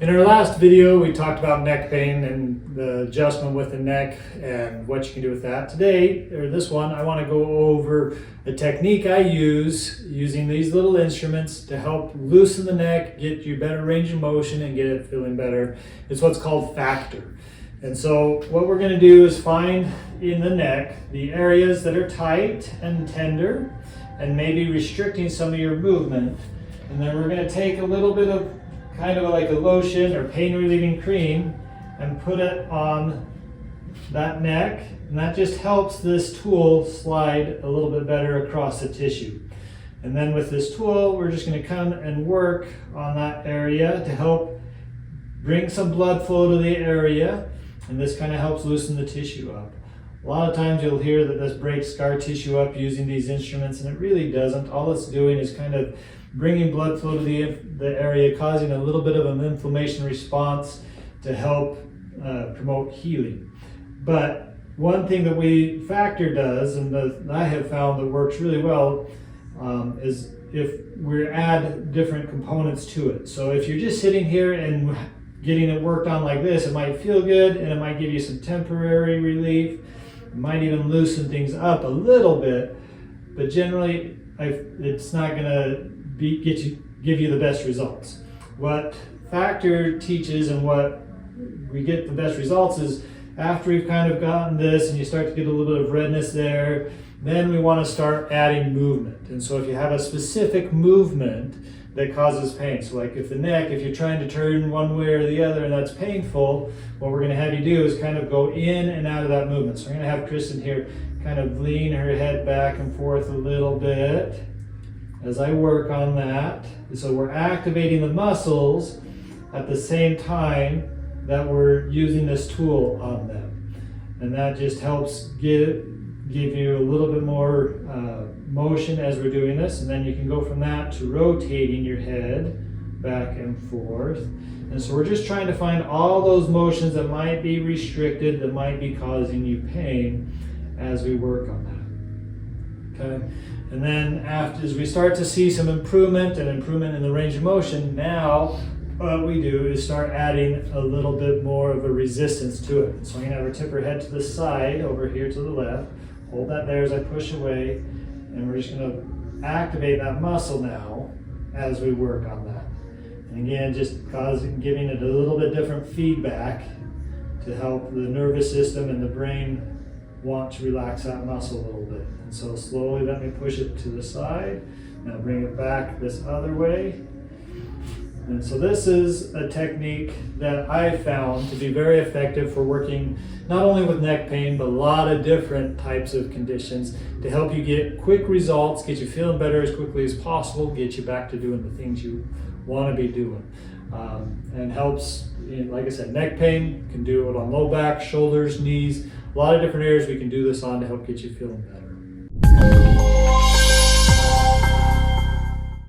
In our last video, we talked about neck pain and the adjustment with the neck and what you can do with that. Today, or this one, I want to go over a technique I use using these little instruments to help loosen the neck, get you better range of motion, and get it feeling better. It's what's called factor. And so what we're going to do is find in the neck the areas that are tight and tender and maybe restricting some of your movement. And then we're going to take a little bit of kind of like a lotion or pain relieving cream and put it on that neck, and that just helps this tool slide a little bit better across the tissue. And then with this tool, we're just going to come and work on that area to help bring some blood flow to the area, and this kind of helps loosen the tissue up. A lot of times you'll hear that this breaks scar tissue up using these instruments, and it really doesn't. All it's doing is kind of bringing blood flow to the area, causing a little bit of an inflammation response to help promote healing. But one thing that Factor does, and that I have found that works really well, is if we add different components to it. So if you're just sitting here and getting it worked on like this, it might feel good and it might give you some temporary relief. It might even loosen things up a little bit, but generally it's not going to give you the best results. What Factor teaches and what we get the best results is after we've kind of gotten this and you start to get a little bit of redness there, then we want to start adding movement. And so if you have a specific movement that causes pain, so like if you're trying to turn one way or the other and that's painful, what we're going to have you do is kind of go in and out of that movement. So we're going to have Kristen here kind of lean her head back and forth a little bit as I work on that. So we're activating the muscles at the same time that we're using this tool on them. And that just helps give you a little bit more motion as we're doing this. And then you can go from that to rotating your head back and forth. And so we're just trying to find all those motions that might be restricted, that might be causing you pain as we work on that. Okay? And then as we start to see some improvement in the range of motion, now what we do is start adding a little bit more of a resistance to it. So I'm going to have her tip her head to the side over here to the left. Hold that there as I push away, and we're just going to activate that muscle now as we work on that. And again, just giving it a little bit different feedback to help the nervous system and the brain want to relax that muscle a little bit. And so slowly let me push it to the side. Now bring it back this other way. And so this is a technique that I found to be very effective for working not only with neck pain, but a lot of different types of conditions to help you get quick results, get you feeling better as quickly as possible, get you back to doing the things you want to be doing. And helps, like I said, neck pain, can do it on low back, shoulders, knees, a lot of different areas we can do this on to help get you feeling better.